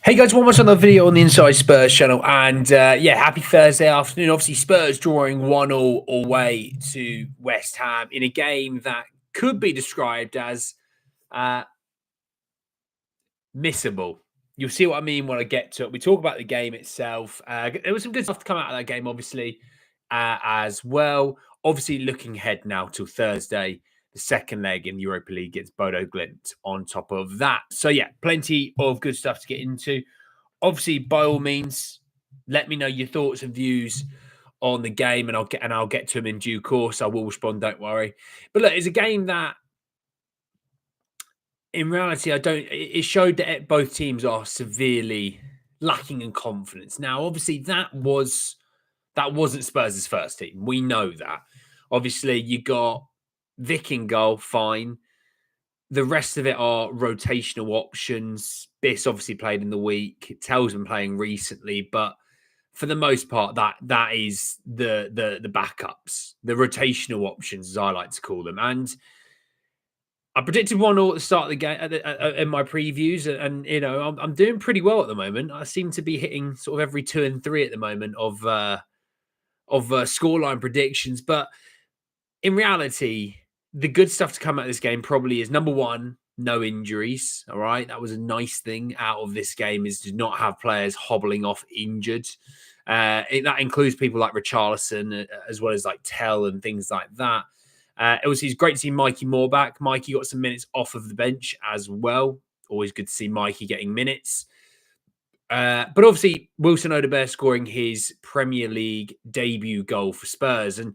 Hey guys, one more another video on the Inside Spurs channel, and yeah, happy Thursday afternoon. Obviously, Spurs drawing 1-1 away to West Ham in a game that could be described as uh, missable. You'll see what I mean when I get to it. We talk about the game itself. There was some good stuff to come out of that game, obviously, as well. Obviously, looking ahead now till Thursday, the second leg in the Europa League gets Bodo Glimt on top of that. So yeah, plenty of good stuff to get into. Obviously, by all means, let me know your thoughts and views on the game, and I'll get to them in due course. I will respond, don't worry. But look, it's a game that, in reality, it showed that both teams are severely lacking in confidence. Now, obviously, that wasn't Spurs' first team. We know that. Obviously, you got Vic in goal, fine. The rest of it are rotational options. Biss obviously played in the week. Tell's been playing recently, but for the most part, that is the backups, the rotational options, as I like to call them. And I predicted 1-0 at the start of the game in my previews, and I'm doing pretty well at the moment. I seem to be hitting sort of every 2 and 3 at the moment of scoreline predictions, but in reality, the good stuff to come out of this game probably is number one, no injuries. All right. That was a nice thing out of this game, is to not have players hobbling off injured. That includes people like Richarlison, as well as like Tell and things like that. It's great to see Mikey Moore back. Mikey got some minutes off of the bench as well. Always good to see Mikey getting minutes. But obviously, Wilson Odobert scoring his Premier League debut goal for Spurs. And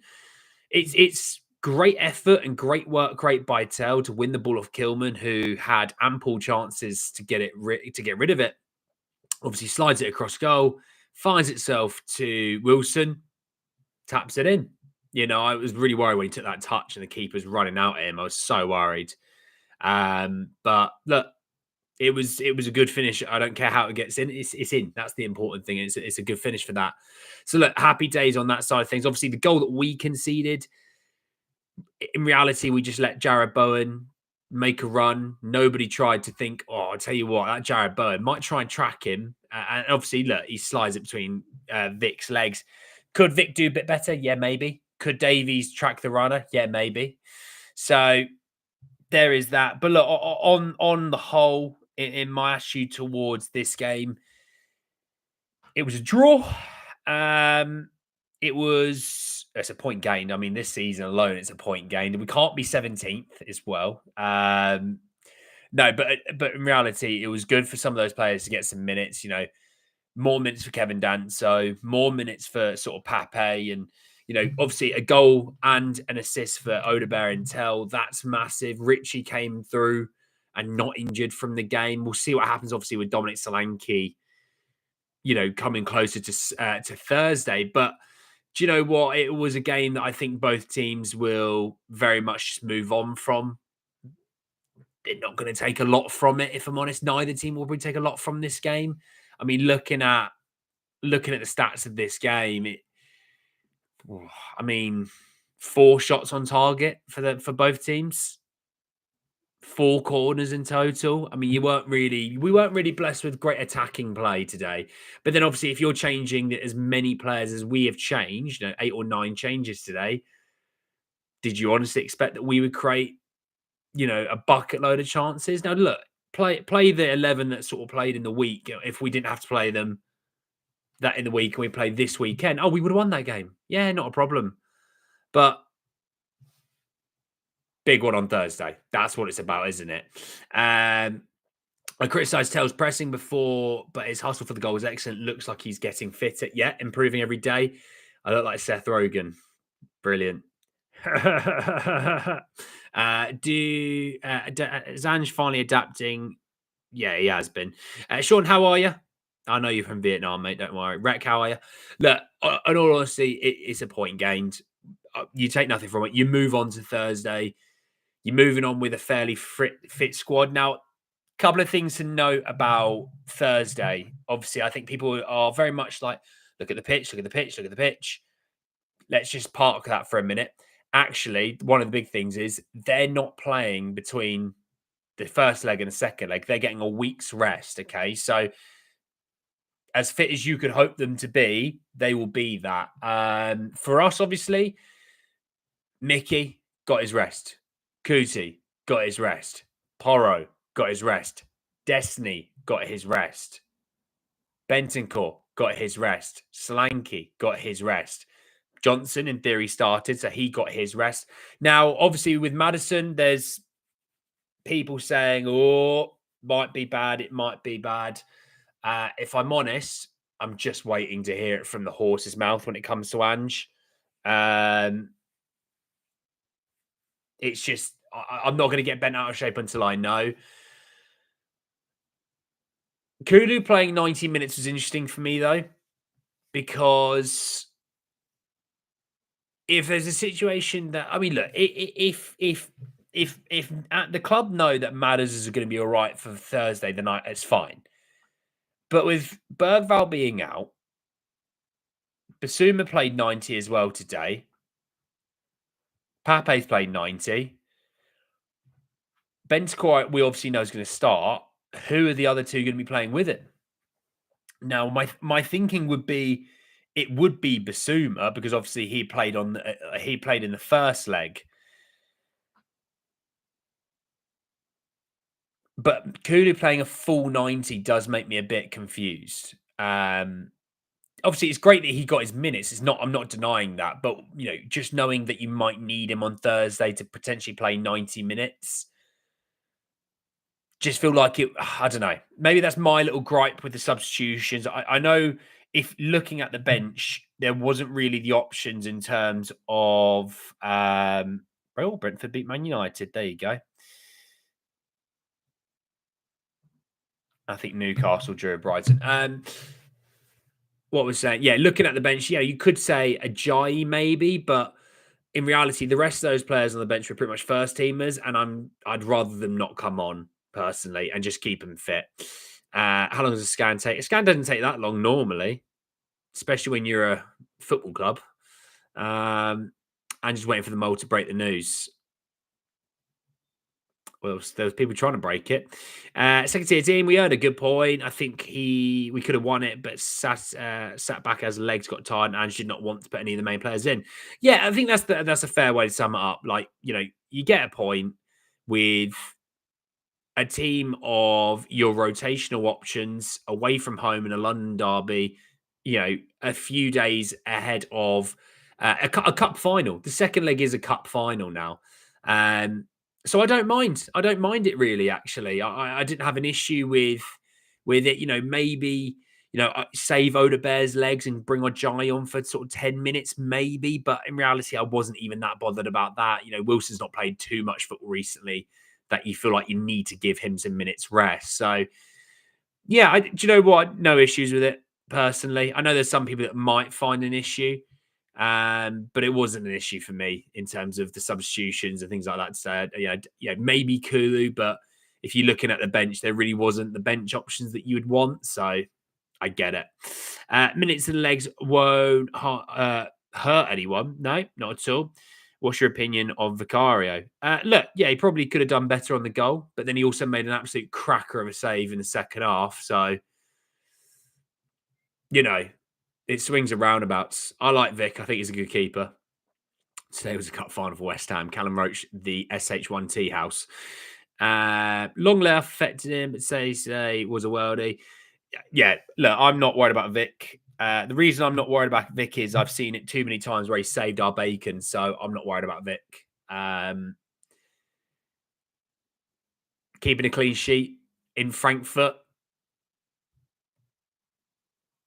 it's great effort and great work, great by Tell to win the ball off Kilman, who had ample chances to get rid of it. Obviously, slides it across goal, finds itself to Wilson, taps it in. I was really worried when he took that touch and the keeper's running out at him. I was so worried. But look, it was a good finish. I don't care how it gets in. It's in. That's the important thing. It's a good finish for that. So look, happy days on that side of things. Obviously, the goal that we conceded, in reality, we just let Jared Bowen make a run. Nobody tried to think, I'll tell you what, that Jared Bowen might try and track him. And obviously, look, he slides it between Vic's legs. Could Vic do a bit better? Yeah, maybe. Could Davies track the runner? Yeah, maybe. So there is that. But look, on the whole, in my attitude towards this game, it was a draw. It's a point gained. I mean, this season alone, it's a point gained. We can't be 17th as well. No, but in reality, it was good for some of those players to get some minutes. More minutes for Kevin Danso, more minutes for sort of Pape, and obviously a goal and an assist for Odobert and Tell. That's massive. Richie came through and not injured from the game. We'll see what happens, obviously, with Dominic Solanke, coming closer to Thursday. But do you know what? It was a game that I think both teams will very much move on from. They're not going to take a lot from it, if I'm honest. Neither team will probably take a lot from this game. I mean, looking at the stats of this game, I mean, 4 shots on target for both teams, 4 corners in total. I mean, we weren't really blessed with great attacking play today. But then obviously, if you're changing as many players as we have changed, 8 or 9 changes today, did you honestly expect that we would create, a bucket load of chances? Now, look, play the 11 that sort of played in the week. If we didn't have to play them that in the week and we played this weekend, we would have won that game. Yeah, not a problem. But big one on Thursday. That's what it's about, isn't it? I criticised Tell's pressing before, but his hustle for the goal was excellent. Looks like he's getting fitter. Yeah, improving every day. I look like Seth Rogen. Brilliant. Is Ange finally adapting? Yeah, he has been. Sean, how are you? I know you're from Vietnam, mate. Don't worry. Rec, how are you? Look, in all honesty, it's a point gained. You take nothing from it. You move on to Thursday. You're moving on with a fairly fit squad. Now, a couple of things to note about Thursday. Obviously, I think people are very much like, look at the pitch, look at the pitch, look at the pitch. Let's just park that for a minute. Actually, one of the big things is they're not playing between the first leg and the second leg. They're getting a week's rest, okay? So as fit as you could hope them to be, they will be that. For us, obviously, Mickey got his rest. Kuti got his rest. Porro got his rest. Destiny got his rest. Bentancur got his rest. Solanke got his rest. Johnson, in theory, started, so he got his rest. Now, obviously, with Maddison, there's people saying, oh, might be bad, it might be bad. If I'm honest, I'm just waiting to hear it from the horse's mouth when it comes to Ange. It's just, I'm not going to get bent out of shape until I know. Kulu playing 90 minutes was interesting for me, though, because if there's a situation that, I mean, look, if at the club know that Matters is going to be all right for Thursday the night, it's fine. But with Bergval being out, Basuma played 90 as well today. Pape's played 90. Bentancur, we obviously know is going to start. Who are the other two going to be playing with it? Now, my thinking would be it would be Basuma because obviously he played in the first leg. But Kulu playing a full 90 does make me a bit confused. Obviously, it's great that he got his minutes. I'm not denying that. But, just knowing that you might need him on Thursday to potentially play 90 minutes, just feel like it, I don't know. Maybe that's my little gripe with the substitutions. I know if looking at the bench, there wasn't really the options in terms of, Brentford beat Man United. There you go. I think Newcastle drew Brighton. What was saying? Yeah, looking at the bench, you could say Ajayi maybe, but in reality, the rest of those players on the bench were pretty much first teamers, and I'd rather them not come on personally and just keep them fit. How long does a scan take? A scan doesn't take that long normally, especially when you're a football club. And just waiting for the mole to break the news. Well, there was people trying to break it. Second tier team, we heard a good point. I think we could have won it, but sat back as legs got tired and did not want to put any of the main players in. Yeah, I think that's a fair way to sum it up. Like, you get a point with a team of your rotational options away from home in a London derby, a few days ahead of a cup final. The second leg is a cup final now. So I don't mind. I don't mind it really, actually. I didn't have an issue with it. Maybe, save Odobert's legs and bring Ajayi on for sort of 10 minutes, maybe. But in reality, I wasn't even that bothered about that. Wilson's not played too much football recently that you feel like you need to give him some minutes rest. So, yeah, do you know what? No issues with it, personally. I know there's some people that might find an issue. But it wasn't an issue for me in terms of the substitutions and things like that. So, maybe Kulu, but if you're looking at the bench, there really wasn't the bench options that you would want. So I get it. Minutes and legs won't hurt anyone. No, not at all. What's your opinion of Vicario? Look, yeah, he probably could have done better on the goal, but then he also made an absolute cracker of a save in the second half. So, it swings and roundabouts. I like Vic. I think he's a good keeper. Today was a cup final for West Ham. Callum Roach, the SH1T house. Long left affected him, but says was a worldie. Yeah, look, I'm not worried about Vic. The reason I'm not worried about Vic is I've seen it too many times where he saved our bacon, so I'm not worried about Vic. Keeping a clean sheet in Frankfurt,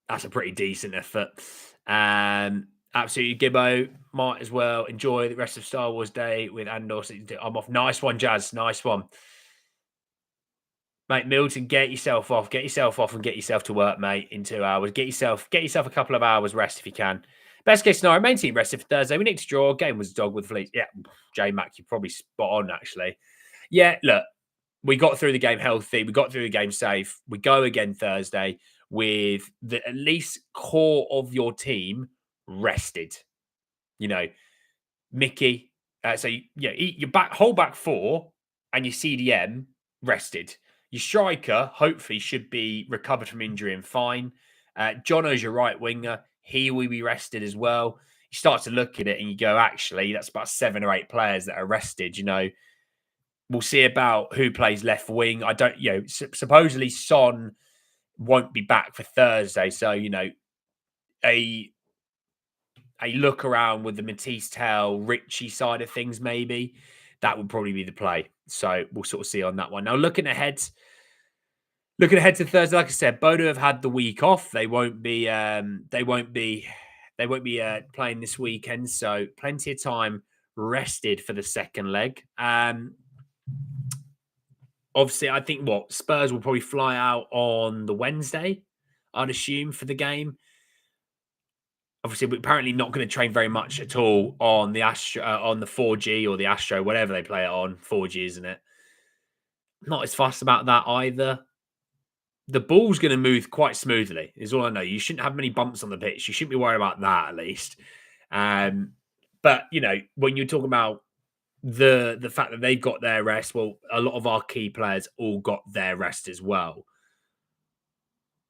that's a pretty decent effort. Absolutely, Gibbo. Might as well enjoy the rest of Star Wars Day with Andor. I'm off. Nice one, Jazz. Nice one. Mate, Milton, get yourself off. Get yourself off and get yourself to work, mate, in 2 hours. Get yourself a couple of hours rest if you can. Best case scenario, main team rested for Thursday. We need to draw. Game was a dog with Fleet. Yeah, J-Mac, you're probably spot on, actually. Yeah, look, we got through the game healthy. We got through the game safe. We go again Thursday with the at least core of your team rested. Mickey. So your whole back four and your CDM rested. Your striker hopefully should be recovered from injury and fine. Jono's your right winger. He will be rested as well. You start to look at it and you go, actually, that's about 7 or 8 players that are rested. We'll see about who plays left wing. I don't, supposedly Son won't be back for Thursday. So, a look around with the Matisse Tell, Richie side of things, maybe that would probably be the play. So we'll sort of see on that one. Now, looking ahead to Thursday, like I said, Bodo have had the week off. They won't be playing this weekend, so plenty of time rested for the second leg. Obviously, I think Spurs will probably fly out on the Wednesday, I'd assume, for the game. Obviously, we're apparently not going to train very much at all on the on the 4G or the Astro, whatever they play it on. 4G, isn't it? Not as fussed about that either. The ball's going to move quite smoothly, is all I know. You shouldn't have many bumps on the pitch. You shouldn't be worried about that, at least. But, when you're talking about the fact that they've got their rest, well, a lot of our key players all got their rest as well.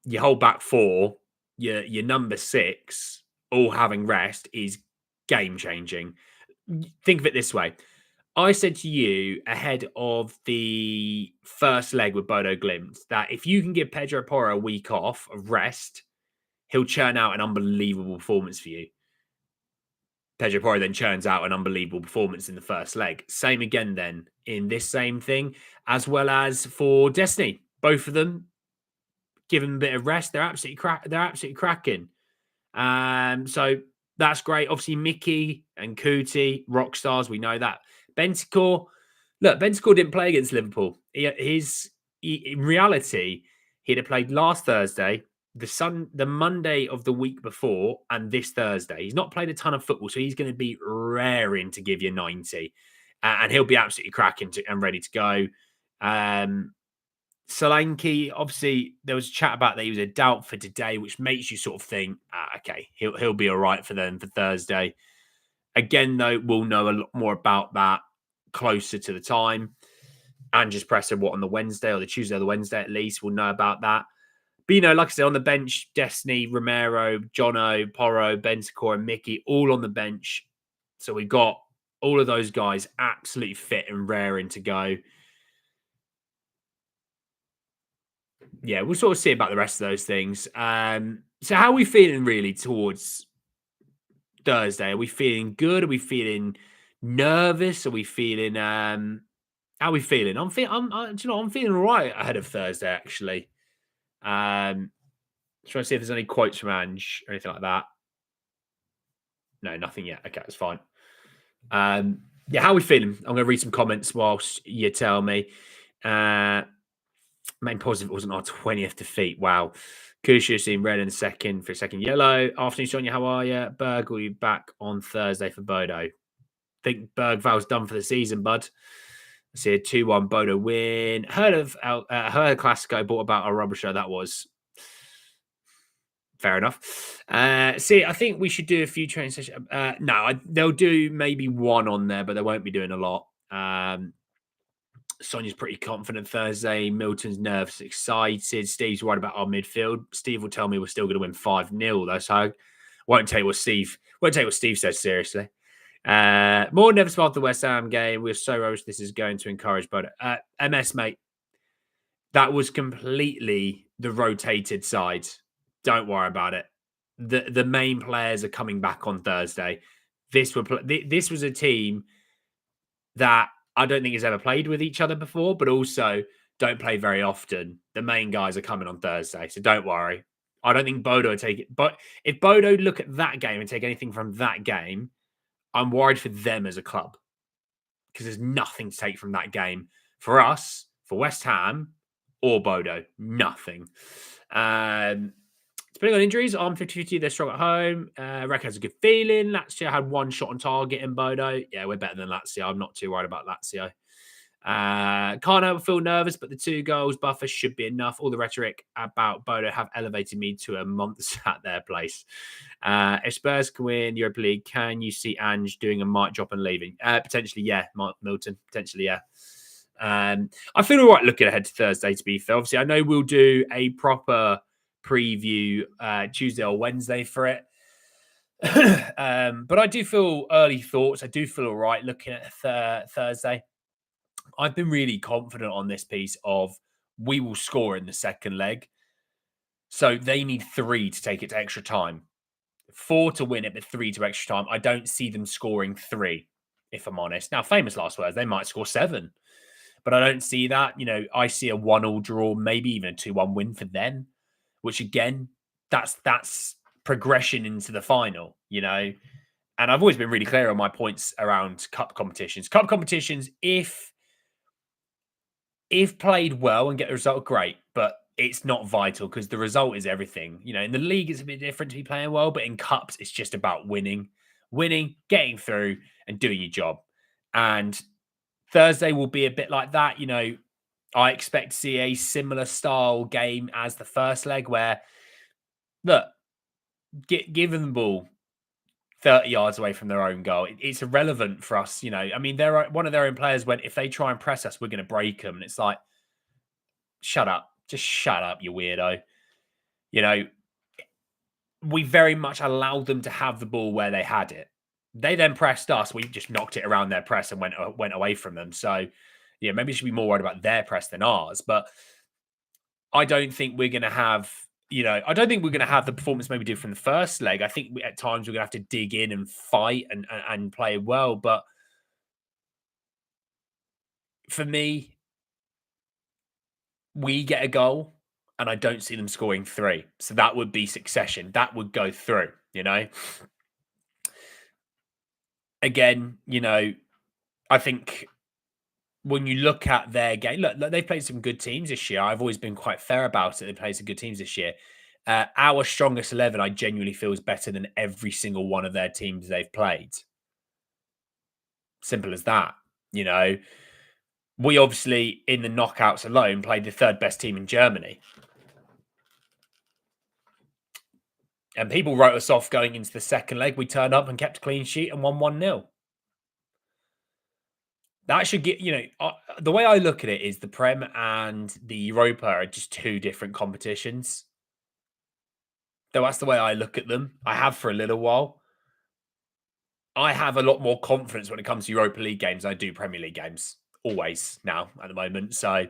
Your whole back four, your number 6, all having rest is game-changing. Think of it this way. I said to you ahead of the first leg with Bodo Glimt that if you can give Pedro Porro a week off of rest, he'll churn out an unbelievable performance for you. Pedro Porro then churns out an unbelievable performance in the first leg. Same again then in this same thing, as well as for Destiny. Both of them, give them a bit of rest. They're absolutely cracking. So that's great. Obviously, Mickey and Kuti, rock stars. We know that. Bentancur didn't play against Liverpool. In reality, he'd have played last Thursday, the Monday of the week before, and this Thursday. He's not played a ton of football, so he's going to be raring to give you 90. And he'll be absolutely cracking and ready to go. Solanke, obviously, there was a chat about that he was a doubt for today, which makes you sort of think, okay, he'll be all right for them for Thursday. Again, though, we'll know a lot more about that closer to the time. Ange's pressing on the Wednesday or the Tuesday or the Wednesday at least. We'll know about that. But, like I said, on the bench, Destiny, Romero, Jono, Porro, Bentancur, and Mickey, all on the bench. So we've got all of those guys absolutely fit and raring to go. Yeah, we'll sort of see about the rest of those things. So how are we feeling really towards Thursday? Are we feeling good? Are we feeling nervous? Are we feeling how are we feeling? I'm feeling all right ahead of Thursday, actually. Trying to see if there's any quotes from Ange or anything like that. No, nothing yet. Okay, that's fine. Yeah, how are we feeling? I'm going to read some comments whilst you tell me. Main positive wasn't our 20th defeat. Wow. Kusha seen red in second for a second yellow. Afternoon, Sonia. How are you? Berg will be back on Thursday for Bodo. Think Bergval's done for the season, bud. I see a 2-1 Bodo win. Heard of Classico, bought about a rubber show that was. Fair enough. See, I think we should do a few training sessions. No, they'll do maybe one on there, but they won't be doing a lot. Sonia's pretty confident Thursday. Milton's nervous, excited. Steve's worried about our midfield. Steve will tell me we're still going to win 5-0, though. So I won't tell you what Steve says seriously. More nervous about the West Ham game. We're so rubbish. This is going to encourage Bodo. MS, mate. That was completely the rotated side. Don't worry about it. The main players are coming back on Thursday. This was a team that I don't think has ever played with each other before, but also don't play very often. The main guys are coming on Thursday, so don't worry. I don't think Bodo will take it. But if Bodo look at that game and take anything from that game, I'm worried for them as a club because there's nothing to take from that game for us, for West Ham or Bodo. Nothing. Depending on injuries, I'm 50-50. They're strong at home. Reckon has a good feeling. Lazio had one shot on target in Bodo. Yeah, we're better than Lazio. I'm not too worried about Lazio. Can't help feel nervous, but the 2 goals buffer should be enough. All the rhetoric about Bodo have elevated me to a month at their place. If Spurs can win Europa League, can you see Ange doing a mic drop and leaving? Potentially, yeah. Milton, potentially, yeah. I feel all right looking ahead to Thursday, to be fair. Obviously, I know we'll do a proper preview Tuesday or Wednesday for it. But I do feel early thoughts. I do feel all right looking at Thursday. I've been really confident on this piece of we will score in the second leg. So they need 3 to take it to extra time. 4 to win it, but 3 to extra time. I don't see them scoring 3, if I'm honest. Now, famous last words, they might score 7, but I don't see that. I see a 1-1 draw, maybe even a 2-1 win for them, which again, that's progression into the final, And I've always been really clear on my points around cup competitions. Cup competitions, if played well and get the result, great, but it's not vital because the result is everything. In the league, it's a bit different to be playing well, but in cups, it's just about winning, getting through, and doing your job. And Thursday will be a bit like that. I expect to see a similar style game as the first leg where, look, give them the ball 30 yards away from their own goal. It's irrelevant for us. I mean, one of their own players went, if they try and press us, we're going to break them. And it's like, shut up. Just shut up, you weirdo. We very much allowed them to have the ball where they had it. They then pressed us. We just knocked it around their press and went away from them. So, maybe we should be more worried about their press than ours. But I don't think we're going to have, I don't think we're going to have the performance maybe do from the first leg. I think at times we're going to have to dig in and fight and play well. But for me, we get a goal and I don't see them scoring 3. So that would be succession. That would go through, Again, I think when you look at their game, look, they've played some good teams this year. I've always been quite fair about it. They played some good teams this year. Our strongest 11, I genuinely feel, is better than every single one of their teams they've played. Simple as that. We obviously, in the knockouts alone, played the 3rd best team in Germany. And people wrote us off going into the second leg. We turned up and kept a clean sheet and won 1-0. That should get, the way I look at it is the Prem and the Europa are just 2 different competitions. So that's the way I look at them. I have for a little while. I have a lot more confidence when it comes to Europa League games than I do Premier League games. Always now at the moment. So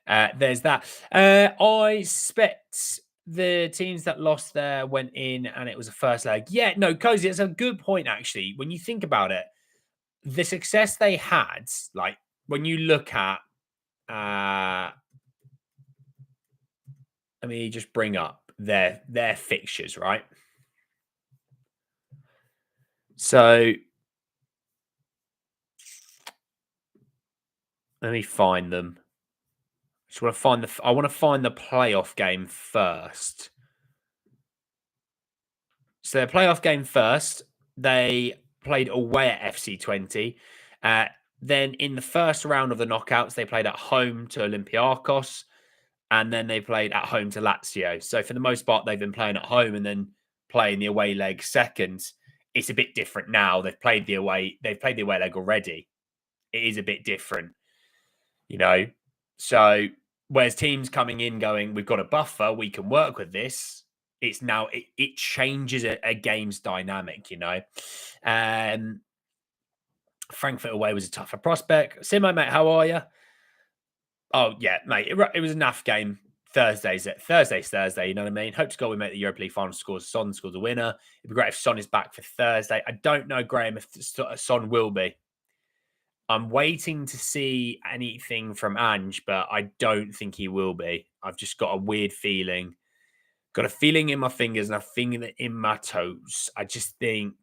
there's that. I suspect the teams that lost there went in and it was a first leg. Yeah, no, Cozy, it's a good point, actually. When you think about it, the success they had, like when you look at, let me just bring up their fixtures, right? So let me find them. I want to find the playoff game first. So their playoff game first, they played away at FC20. Then in the first round of the knockouts, they played at home to Olympiacos, and then they played at home to Lazio. So for the most part, they've been playing at home and then playing the away leg second. It's a bit different now. They've played the away leg already. It is a bit different, So whereas teams coming in going, we've got a buffer, we can work with this. It's now it changes a game's dynamic, Frankfurt away was a tougher prospect. Simo, mate, how are you? Oh yeah, mate, it was a naff game. Thursday's Thursday, you know what I mean? Hope to God we make the Europa League final scores. Son scores a winner. It'd be great if Son is back for Thursday. I don't know, Graham, if Son will be. I'm waiting to see anything from Ange, but I don't think he will be. I've just got a weird feeling. Got a feeling in my fingers and a feeling in my toes. I just think.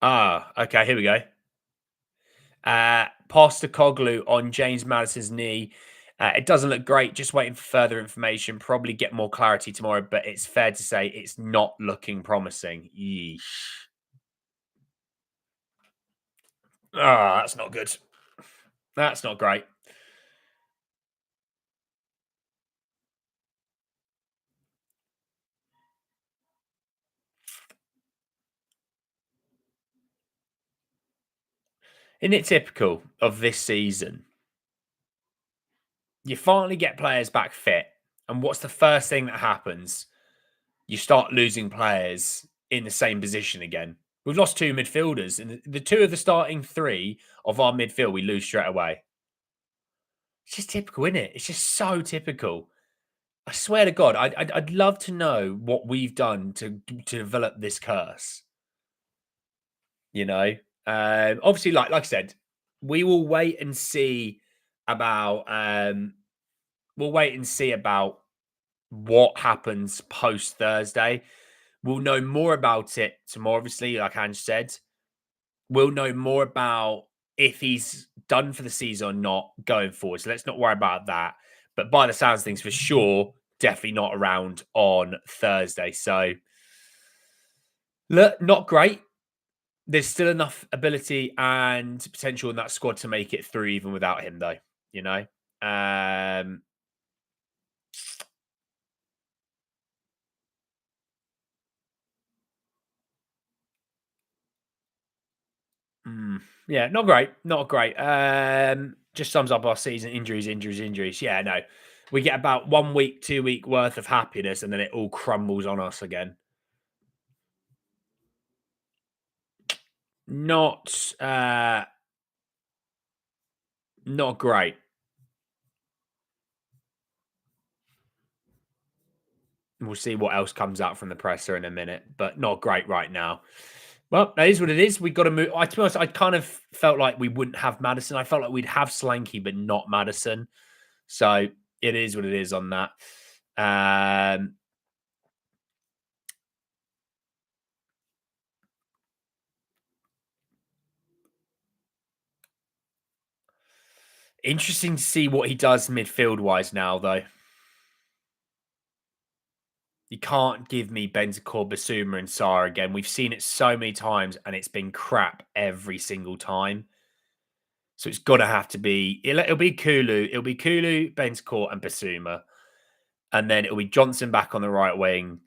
Okay, here we go. Postecoglou on James Maddison's knee. It doesn't look great. Just waiting for further information. Probably get more clarity tomorrow, but it's fair to say it's not looking promising. Yeesh. That's not good. That's not great. Isn't it typical of this season? You finally get players back fit. And what's the first thing that happens? You start losing players in the same position again. We've lost two midfielders, and the two of the starting three of our midfield we lose straight away. It's just typical, isn't it? It's just so typical. I swear to God, I'd love to know what we've done to develop this curse. You know, obviously, like I said, we will wait and see about we'll wait and see about what happens post Thursday. We'll know more about it tomorrow, obviously, like Ange said. We'll know more about if he's done for the season or not going forward. So let's not worry about that. But by the sounds of things, for sure, definitely not around on Thursday. So, look, not great. There's still enough ability and potential in that squad to make it through even without him, though. You know, um, yeah, not great, not great. Just sums up our season: injuries, injuries, injuries. Yeah, no, we get about 1 week, 2 week worth of happiness, and then it all crumbles on us again. Not, not great. We'll see what else comes out from the presser in a minute, but not great right now. Well, that is what it is. We've got to move. To be honest, I kind of felt like we wouldn't have Madison. I felt like we'd have Slanky, but not Madison. So it is what it is on that. Um, Interesting to see what he does midfield wise now, though. You can't give me Bentancur, Basuma, and Sarr again. We've seen it so many times, and it's been crap every single time. So it's got to have to be. It'll be Kulu. It'll be Kulu, Bentancur, and Basuma, and then it'll be Johnson back on the right wing.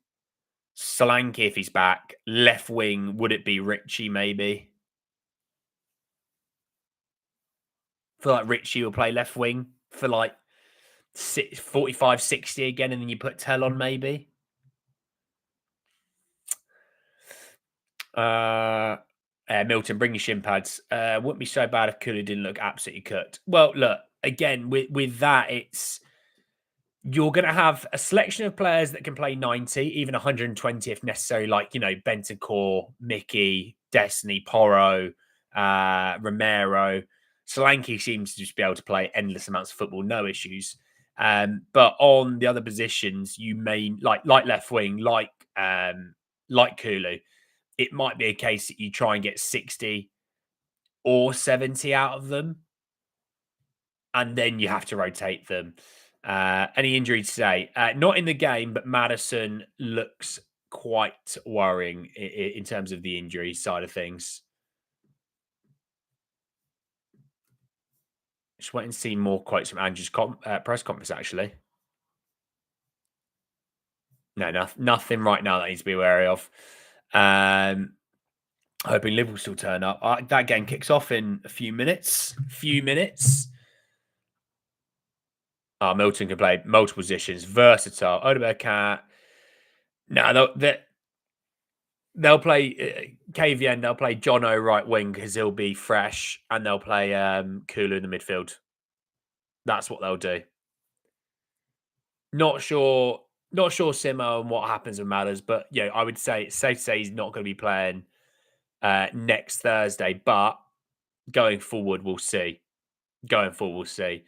Solanke if he's back. Left wing, would it be Richie? Maybe. I feel like Richie will play left wing for like 45, 60 again, and then you put Tell on maybe. Milton, bring your shin pads. Wouldn't be so bad if Kulu didn't look absolutely cooked. Well, look, again, with that, it's you're going to have a selection of players that can play 90, even 120 if necessary, like, Bentancur, Mickey, Destiny, Porro, Romero. Solanke seems to just be able to play endless amounts of football, no issues. But on the other positions, you may like left wing, like Kulu, it might be a case that you try and get 60 or 70 out of them, and then you have to rotate them. Any injury today? Not in the game, but Madison looks quite worrying in terms of the injury side of things. Just wait and see more quotes from Andrew's press conference, actually. No, nothing right now that needs to be wary of. Hoping Liverpool still turn up. That game kicks off in a few minutes. Milton can play multiple positions, versatile. Odobert can't. No, they'll play KVN. They'll play Jono right wing because he'll be fresh, and they'll play Kulu in the midfield. That's what they'll do. Not sure. Not sure Simo and what happens with Matters, but yeah, I would say it's safe to say he's not going to be playing next Thursday. But going forward, we'll see. Going forward, we'll see.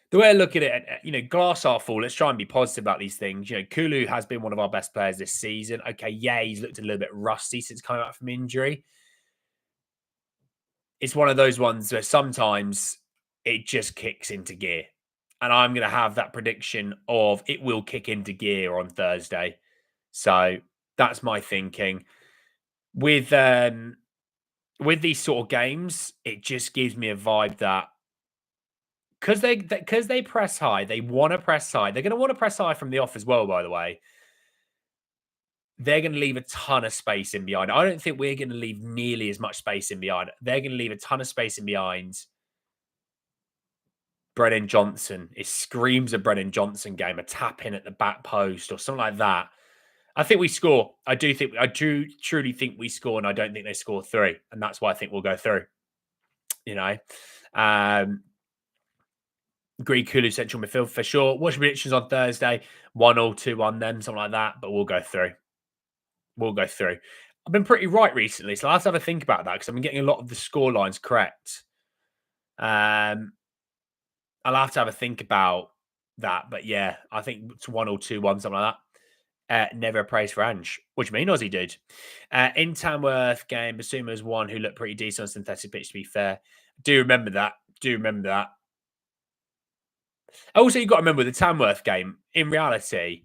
The way I look at it, glass half full. Let's try and be positive about these things. Kulu has been one of our best players this season. Okay, yeah, he's looked a little bit rusty since coming back from injury. It's one of those ones where sometimes it just kicks into gear. And I'm going to have that prediction of it will kick into gear on Thursday. So that's my thinking. With these sort of games, it just gives me a vibe that because they press high, they want to press high. They're going to want to press high from the off as well, by the way. They're going to leave a ton of space in behind. I don't think we're going to leave nearly as much space in behind. They're going to leave a ton of space in behind. Brennan Johnson. It screams a Brennan Johnson game, a tap in at the back post or something like that. I think we score. I do truly think we score, and I don't think they score 3. And that's why I think we'll go through. You know, Greek Kulu central midfield for sure. Watch predictions on Thursday 1-0, 2-1, them, something like that. But we'll go through. We'll go through. I've been pretty right recently, so I'll have to have a think about that because I've been getting a lot of the score lines correct. I'll have to have a think about that. But yeah, I think it's 1-0, 2-1, something like that. Never a praise for Ange. What do you mean, Aussie dude? In Tamworth game, Basuma's one who looked pretty decent on synthetic pitch, to be fair. Do remember that. Also, you've got to remember the Tamworth game, in reality,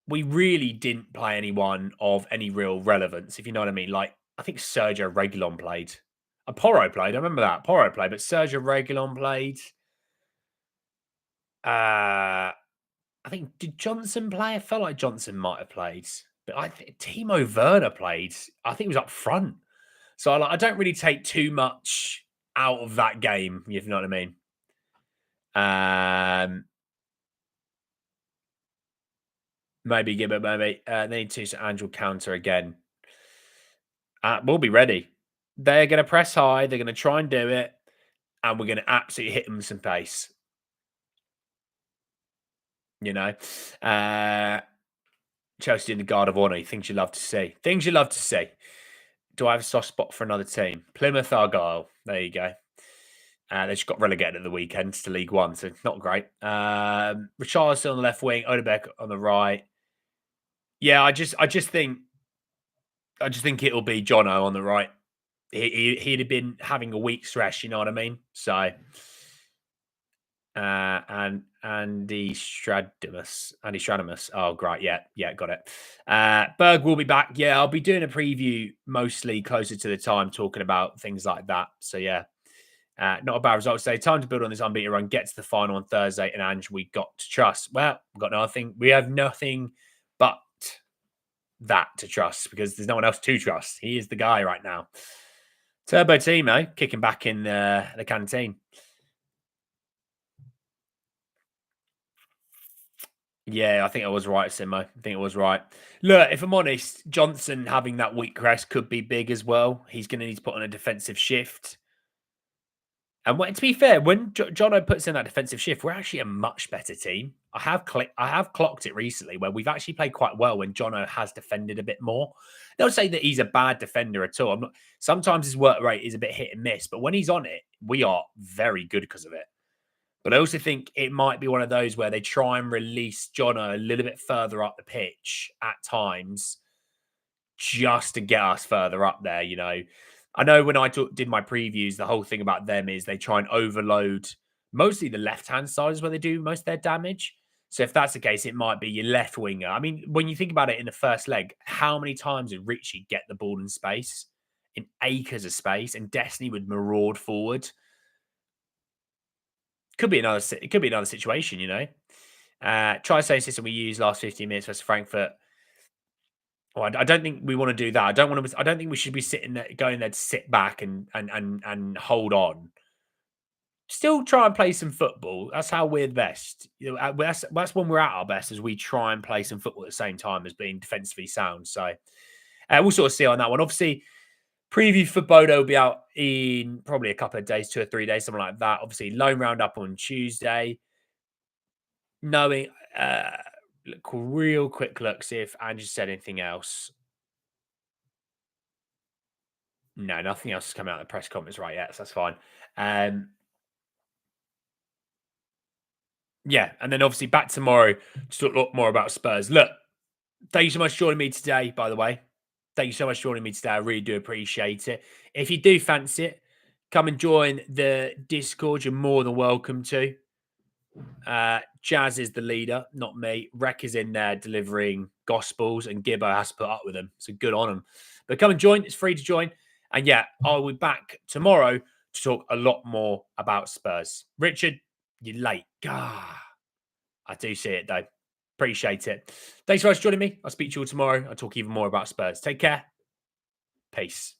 we really didn't play anyone of any real relevance, if you know what I mean. Like, I think Sergio Reguilon played. Porro played. I remember that. Porro played, but Sergio Reguilon played. I think, did Johnson play? I felt like Johnson might have played. But I think Timo Werner played. I think he was up front. So I don't really take too much out of that game, if you know what I mean. Maybe Gibbert, maybe. They need to Angel counter again. We'll be ready. They're going to press high. They're going to try and do it. And we're going to absolutely hit them with some pace. You know? Chelsea in the Guard of Honour. Things you love to see. Things you love to see. Do I have a soft spot for another team? Plymouth Argyle. There you go. They just got relegated at the weekend to League One, so not great. Richarlison on the left wing, Odobert on the right. Yeah, I just think it'll be Jono on the right. He'd have been having a week's rest, you know what I mean? So, and Andy Stradamus. Oh, great. Yeah, got it. Berg will be back. Yeah, I'll be doing a preview mostly closer to the time, talking about things like that. So, yeah. Not a bad result today. Time to build on this unbeaten run. Get to the final on Thursday, and Ange, we got to trust. Well, we've got nothing. We have nothing but that to trust because there's no one else to trust. He is the guy right now. Turbo team, kicking back in the canteen. Yeah, I think I was right, Simo. I think it was right. Look, if I'm honest, Johnson having that weak crest could be big as well. He's going to need to put on a defensive shift. And to be fair, when Jono puts in that defensive shift, we're actually a much better team. I have clocked it recently where we've actually played quite well when Jono has defended a bit more. Don't say that he's a bad defender at all. Sometimes his work rate is a bit hit and miss, but when he's on it, we are very good because of it. But I also think it might be one of those where they try and release Jono a little bit further up the pitch at times just to get us further up there, you know. I know when I did my previews, the whole thing about them is they try and overload mostly the left-hand side is where they do most of their damage. So if that's the case, it might be your left winger. I mean, when you think about it in the first leg, how many times did Richie get the ball in space, in acres of space, and Destiny would maraud forward? It could be another situation, you know. Try same system we used last 15 minutes versus Frankfurt. Well, I don't think we want to do that. I don't think we should be sitting there, going there to sit back and hold on. Still try and play some football. That's how we're best. You know, that's when we're at our best, as we try and play some football at the same time as being defensively sound. So we'll sort of see on that one. Obviously, preview for Bodo will be out in probably a couple of days, 2 or 3 days, something like that. Obviously, loan roundup on Tuesday. Knowing, real quick look, see if Andrew said anything else. No, nothing else has come out of the press conference right yet, so that's fine. Yeah, and then obviously back tomorrow to talk a lot more about Spurs. Look, thank you so much for joining me today, by the way. Thank you so much for joining me today. I really do appreciate it. If you do fancy it, come and join the Discord. You're more than welcome to. Jazz is the leader, not me. Rek is in there delivering gospels, and Gibbo has to put up with him. So good on him. But come and join. It's free to join. And yeah, I'll be back tomorrow to talk a lot more about Spurs. Richard, you're late. I do see it, though. Appreciate it. Thanks so much for joining me. I'll speak to you all tomorrow. I'll talk even more about Spurs. Take care. Peace.